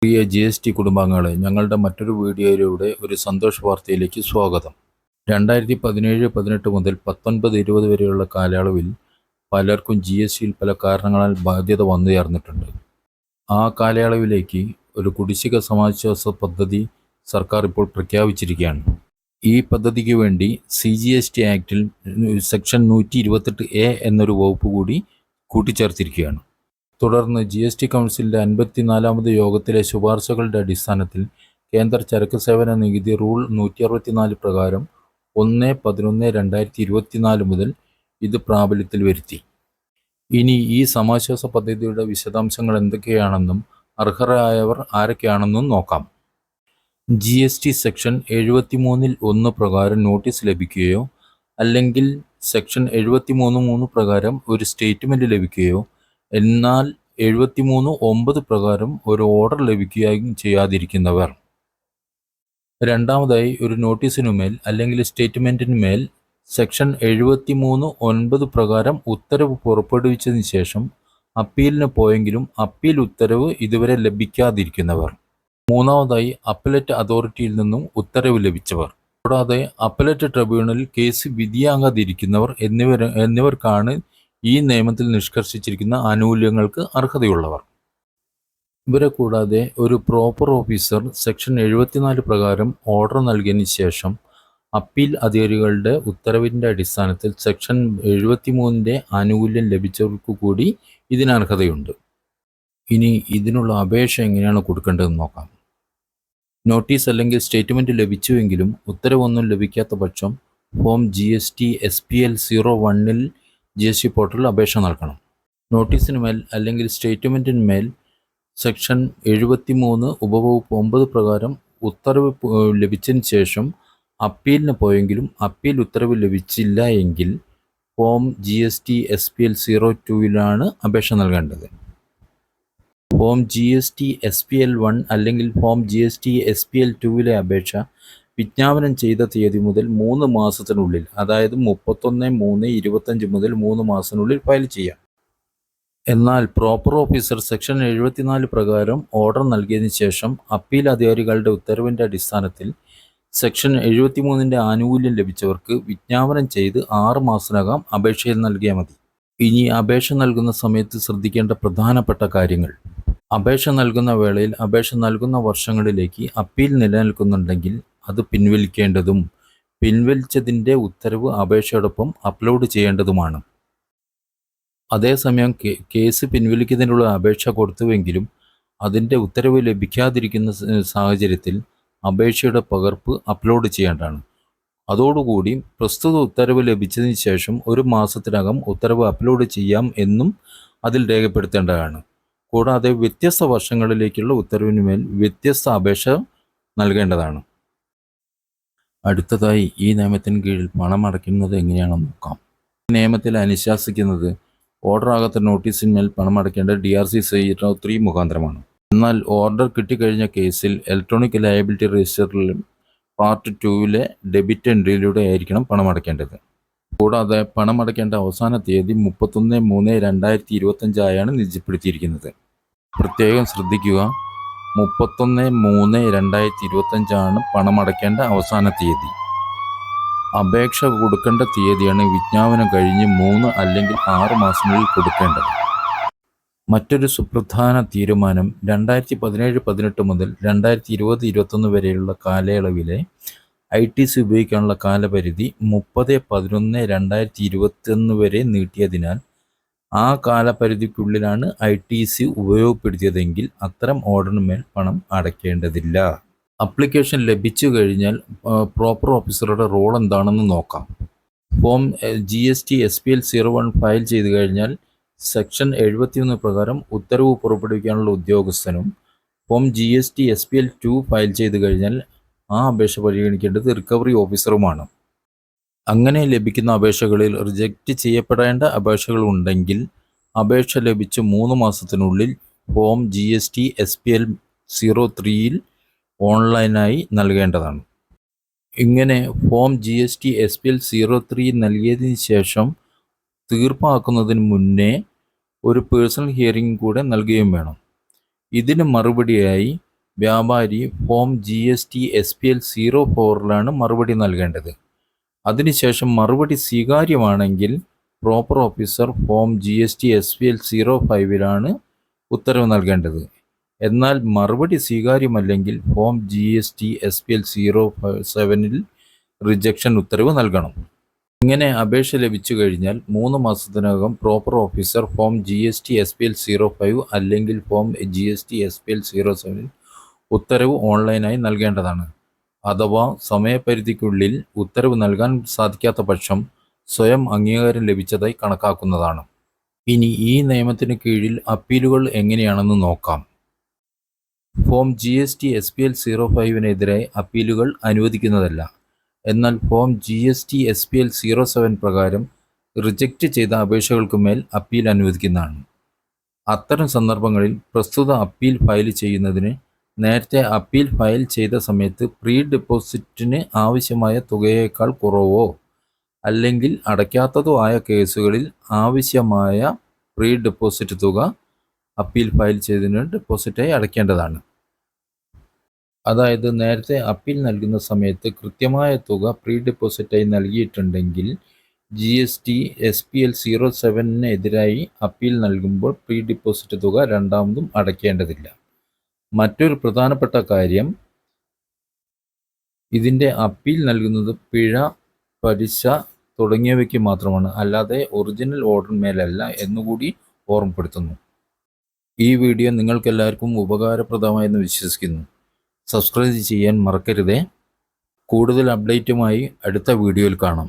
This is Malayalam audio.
പ്രിയ GST കുടുംബാംഗങ്ങളെ, ഞങ്ങളുടെ മറ്റൊരു വീഡിയോയിലൂടെ ഒരു സന്തോഷ വാർത്തയിലേക്ക് സ്വാഗതം. 2017-18 മുതൽ 19-20 വരെയുള്ള കാലയളവിൽ പലർക്കും GSTയിൽ പല കാരണങ്ങളാൽ ബാധ്യത വന്നുചേർന്നിട്ടുണ്ട്. ആ കാലയളവിലേക്ക് ഒരു കുടിശ്ശിക സമാശ്വാസ പദ്ധതി സർക്കാർ ഇപ്പോൾ പ്രഖ്യാപിച്ചിരിക്കുകയാണ്. ഈ പദ്ധതിക്ക് വേണ്ടി CGST ആക്ടിൽ സെക്ഷൻ 128A എന്നൊരു വകുപ്പ് കൂടി കൂട്ടിച്ചേർത്തിരിക്കുകയാണ്. തുടർന്ന് GST കൗൺസിലിൻ്റെ 54ാമത് യോഗത്തിലെ ശുപാർശകളുടെ അടിസ്ഥാനത്തിൽ കേന്ദ്ര ചരക്ക് സേവന നികുതി റൂൾ 164 പ്രകാരം 1/11/2024 മുതൽ ഇത് പ്രാബല്യത്തിൽ വരുത്തി. ഇനി ഈ സമാശ്വാസ പദ്ധതിയുടെ വിശദാംശങ്ങൾ എന്തൊക്കെയാണെന്നും അർഹരായവർ ആരൊക്കെയാണെന്നും നോക്കാം. GST സെക്ഷൻ 73(1) പ്രകാരം നോട്ടീസ് ലഭിക്കുകയോ അല്ലെങ്കിൽ സെക്ഷൻ 73(3) പ്രകാരം ഒരു സ്റ്റേറ്റ്മെൻറ്റ് ലഭിക്കുകയോ എന്നാൽ 73(9) പ്രകാരം ഒരു ഓർഡർ ലഭിക്കുകയും ചെയ്യാതിരിക്കുന്നവർ. രണ്ടാമതായി, ഒരു നോട്ടീസിനുമേൽ അല്ലെങ്കിൽ സ്റ്റേറ്റ്മെൻറ്റിനുമേൽ സെക്ഷൻ 73(9) പ്രകാരം ഉത്തരവ് പുറപ്പെടുവിച്ചതിന് ശേഷം അപ്പീലിന് പോയെങ്കിലും അപ്പീൽ ഉത്തരവ് ഇതുവരെ ലഭിക്കാതിരിക്കുന്നവർ. മൂന്നാമതായി, അപ്പലറ്റ് അതോറിറ്റിയിൽ നിന്നും ഉത്തരവ് ലഭിച്ചവർ. കൂടാതെ അപ്പലറ്റ് ട്രിബ്യൂണലിൽ കേസ് വിധിയാകാതിരിക്കുന്നവർ എന്നിവർക്കാണ് ഈ നിയമത്തിൽ നിഷ്കർഷിച്ചിരിക്കുന്ന ആനുകൂല്യങ്ങൾക്ക് അർഹതയുള്ളവർ. ഇവരെ കൂടാതെ ഒരു പ്രോപ്പർ ഓഫീസർ സെക്ഷൻ 74 പ്രകാരം ഓർഡർ നൽകിയതിന് ശേഷം അപ്പീൽ അധികാരികളുടെ ഉത്തരവിൻ്റെ അടിസ്ഥാനത്തിൽ സെക്ഷൻ 73ൻ്റെ ആനുകൂല്യം ലഭിച്ചവർക്ക് കൂടി ഇതിന് അർഹതയുണ്ട്. ഇനി ഇതിനുള്ള അപേക്ഷ എങ്ങനെയാണ് കൊടുക്കേണ്ടതെന്ന് നോക്കാം. നോട്ടീസ് അല്ലെങ്കിൽ സ്റ്റേറ്റ്മെൻറ്റ് ലഭിച്ചുവെങ്കിലും ഉത്തരവൊന്നും ലഭിക്കാത്ത പക്ഷം ഫോം GST SPL 01-ൽ GST പോർട്ടലിൽ അപേക്ഷ നൽകണം. നോട്ടീസിനുമേൽ അല്ലെങ്കിൽ സ്റ്റേറ്റ്മെൻറ്റിന്മേൽ സെക്ഷൻ 73 ഉപവകുപ്പ് 9 പ്രകാരം ഉത്തരവ് ലഭിച്ചതിന് ശേഷം അപ്പീലിന് പോയെങ്കിലും അപ്പീൽ ഉത്തരവ് ലഭിച്ചില്ല എങ്കിൽ ഫോം GST SPL 02-ലാണ് അപേക്ഷ നൽകേണ്ടത്. ഫോം GST SPL 1 അല്ലെങ്കിൽ ഫോം GST SPL 2-ലെ അപേക്ഷ വിജ്ഞാപനം ചെയ്ത തീയതി മുതൽ 3 മാസത്തിനുള്ളിൽ, അതായത് 31/3/25 മുതൽ 3 മാസത്തിനുള്ളിൽ ഫയൽ ചെയ്യാം. എന്നാൽ പ്രോപ്പർ ഓഫീസർ സെക്ഷൻ 74 പ്രകാരം ഓർഡർ നൽകിയതിന് ശേഷം അപ്പീൽ അധികാരികളുടെ ഉത്തരവിൻ്റെ അടിസ്ഥാനത്തിൽ സെക്ഷൻ 73ൻ്റെ ആനുകൂല്യം ലഭിച്ചവർക്ക് വിജ്ഞാപനം ചെയ്ത് 6 മാസത്തിനകം അപേക്ഷയിൽ നൽകിയാൽ മതി. ഇനി അപേക്ഷ നൽകുന്ന സമയത്ത് ശ്രദ്ധിക്കേണ്ട പ്രധാനപ്പെട്ട കാര്യങ്ങൾ. അപേക്ഷ നൽകുന്ന വേളയിൽ അപേക്ഷ നൽകുന്ന വർഷങ്ങളിലേക്ക് അപ്പീൽ നിലനിൽക്കുന്നുണ്ടെങ്കിൽ അത് പിൻവലിക്കേണ്ടതും പിൻവലിച്ചതിൻ്റെ ഉത്തരവ് അപേക്ഷയോടൊപ്പം അപ്ലോഡ് ചെയ്യേണ്ടതുമാണ്. അതേസമയം കേസ് പിൻവലിക്കുന്നതിനുള്ള അപേക്ഷ കൊടുത്തുവെങ്കിലും അതിൻ്റെ ഉത്തരവ് ലഭിക്കാതിരിക്കുന്ന സാഹചര്യത്തിൽ അപേക്ഷയുടെ പകർപ്പ് അപ്ലോഡ് ചെയ്യേണ്ടതാണ്. അതോടുകൂടി പ്രസ്തുത ഉത്തരവ് ലഭിച്ചതിന് ശേഷം 1 മാസത്തിനകം ഉത്തരവ് അപ്ലോഡ് ചെയ്യാം എന്നും അതിൽ രേഖപ്പെടുത്തേണ്ടതാണ്. കൂടാതെ വ്യത്യസ്ത വർഷങ്ങളിലേക്കുള്ള ഉത്തരവിനുമേൽ വ്യത്യസ്ത അപേക്ഷ നൽകേണ്ടതാണ്. അടുത്തതായി, ഈ നിയമത്തിന് കീഴിൽ പണം അടയ്ക്കുന്നത് എങ്ങനെയാണെന്ന് നോക്കാം. ഈ നിയമത്തിൽ അനുശാസിക്കുന്നത് ഓർഡർ ആകാത്ത നോട്ടീസിന്മേൽ പണം അടയ്ക്കേണ്ട DRC 03 മുഖാന്തരമാണ്. എന്നാൽ ഓർഡർ കിട്ടിക്കഴിഞ്ഞ കേസിൽ ഇലക്ട്രോണിക് ലയബിലിറ്റി രജിസ്റ്ററിൽ പാർട്ട് 2-ലെ ഡെബിറ്റ് എൻട്രിയിലൂടെ ആയിരിക്കണം പണം അടയ്ക്കേണ്ടത്. കൂടാതെ പണം അടയ്ക്കേണ്ട അവസാന തീയതി 31/3/2025 ആയാണ് നിജപ്പെടുത്തിയിരിക്കുന്നത്. പ്രത്യേകം ശ്രദ്ധിക്കുക, 31/3/2025 ആണ് പണം അടയ്ക്കേണ്ട അവസാന തീയതി. അപേക്ഷ കൊടുക്കേണ്ട തീയതിയാണ് വിജ്ഞാപനം കഴിഞ്ഞ് 3 അല്ലെങ്കിൽ 6 മാസങ്ങളിൽ കൊടുക്കേണ്ടത്. മറ്റൊരു സുപ്രധാന തീരുമാനം 2017-18 മുതൽ 2020-21 വരെയുള്ള കാലയളവിലെ ITC ഉപയോഗിക്കാനുള്ള കാലപരിധി 30/11/2021 വരെ നീട്ടിയതിനാൽ ആ കാലപരിധിക്കുള്ളിലാണ് ITC ഉപയോഗപ്പെടുത്തിയതെങ്കിൽ അത്തരം ഓർഡറിന്മേൽ പണം അടയ്ക്കേണ്ടതില്ല. അപ്ലിക്കേഷൻ ലഭിച്ചു കഴിഞ്ഞാൽ പ്രോപ്പർ ഓഫീസറുടെ റോൾ എന്താണെന്ന് നോക്കാം. ഫോം GST SPL 01 ഫയൽ ചെയ്തു കഴിഞ്ഞാൽ സെക്ഷൻ 71 പ്രകാരം ഉത്തരവ് പുറപ്പെടുവിക്കാനുള്ള ഉദ്യോഗസ്ഥനും ഫോം GST SPL 2 ഫയൽ ചെയ്തു കഴിഞ്ഞാൽ ആ അപേക്ഷ പരിഗണിക്കേണ്ടത് റിക്കവറി ഓഫീസറുമാണ്. അങ്ങനെ ലഭിക്കുന്ന അപേക്ഷകളിൽ റിജക്റ്റ് ചെയ്യപ്പെടേണ്ട അപേക്ഷകൾ ഉണ്ടെങ്കിൽ അപേക്ഷ ലഭിച്ച് 3 മാസത്തിനുള്ളിൽ ഫോം GST SPL 03-ൽ ഓൺലൈനായി നൽകേണ്ടതാണ്. ഇങ്ങനെ ഫോം GST SPL 03 നൽകിയതിന് ശേഷം തീർപ്പാക്കുന്നതിന് മുന്നേ ഒരു പേഴ്സണൽ ഹിയറിംഗ് കൂടെ നൽകുകയും വേണം. ഇതിന് മറുപടിയായി വ്യാപാരി ഫോം GST-SPL 04 മറുപടി നൽകേണ്ടത്. അതിനുശേഷം മറുപടി സ്വീകാര്യമാണെങ്കിൽ പ്രോപ്പർ ഓഫീസർ ഫോം GST-SPL 05 ഉത്തരവ് നൽകേണ്ടത്. എന്നാൽ മറുപടി സ്വീകാര്യമല്ലെങ്കിൽ ഫോം GST-SPL 07 റിജക്ഷൻ ഉത്തരവ് നൽകണം. ഇങ്ങനെ അപേക്ഷ ലഭിച്ചു കഴിഞ്ഞാൽ 3 മാസത്തിനകം പ്രോപ്പർ ഓഫീസർ ഫോം GST-SPL 05 അല്ലെങ്കിൽ ഫോം GST-SPL 07 ഉത്തരവ് ഓൺലൈനായി നൽകേണ്ടതാണ്. അഥവാ സമയപരിധിക്കുള്ളിൽ ഉത്തരവ് നൽകാൻ സാധിക്കാത്ത പക്ഷം സ്വയം അംഗീകാരം ലഭിച്ചതായി കണക്കാക്കുന്നതാണ്. ഇനി ഈ നിയമത്തിന് കീഴിൽ അപ്പീലുകൾ എങ്ങനെയാണെന്ന് നോക്കാം. Form GST-SPL 05 അപ്പീലുകൾ അനുവദിക്കുന്നതല്ല. എന്നാൽ ഫോം GST-SPL 07 പ്രകാരം റിജക്റ്റ് ചെയ്ത അപേക്ഷകൾക്കുമേൽ അപ്പീൽ അനുവദിക്കുന്നതാണ്. അത്തരം സന്ദർഭങ്ങളിൽ പ്രസ്തുത അപ്പീൽ ഫയൽ ചെയ്യുന്നതിന് നേരത്തെ അപ്പീൽ ഫയൽ ചെയ്ത സമയത്ത് പ്രീ ഡെപ്പോസിറ്റിന് ആവശ്യമായ തുകയേക്കാൾ കുറവോ അല്ലെങ്കിൽ അടയ്ക്കാത്തതോ ആയ കേസുകളിൽ ആവശ്യമായ പ്രീ ഡെപ്പോസിറ്റ് തുക അപ്പീൽ ഫയൽ ചെയ്തതിന് ഡെപ്പോസിറ്റായി അടയ്ക്കേണ്ടതാണ്. അതായത് നേരത്തെ അപ്പീൽ നൽകുന്ന സമയത്ത് കൃത്യമായ തുക പ്രീ ഡെപ്പോസിറ്റായി നൽകിയിട്ടുണ്ടെങ്കിൽ GST-SPL 07 അപ്പീൽ നൽകുമ്പോൾ പ്രീ ഡെപ്പോസിറ്റ് തുക രണ്ടാമതും അടയ്ക്കേണ്ടതില്ല. മറ്റൊരു പ്രധാനപ്പെട്ട കാര്യം, ഇതിൻ്റെ അപ്പീൽ നൽകുന്നത് പിഴ, പലിശ തുടങ്ങിയവയ്ക്ക് മാത്രമാണ്, അല്ലാതെ ഒറിജിനൽ ഓർഡറിന്മേലല്ല എന്നുകൂടി ഓർമ്മപ്പെടുത്തുന്നു. ഈ വീഡിയോ നിങ്ങൾക്കെല്ലാവർക്കും ഉപകാരപ്രദമായെന്ന് വിശ്വസിക്കുന്നു. സബ്സ്ക്രൈബ് ചെയ്യാൻ മറക്കരുതേ. കൂടുതൽ അപ്ഡേറ്റുമായി അടുത്ത വീഡിയോയിൽ കാണാം.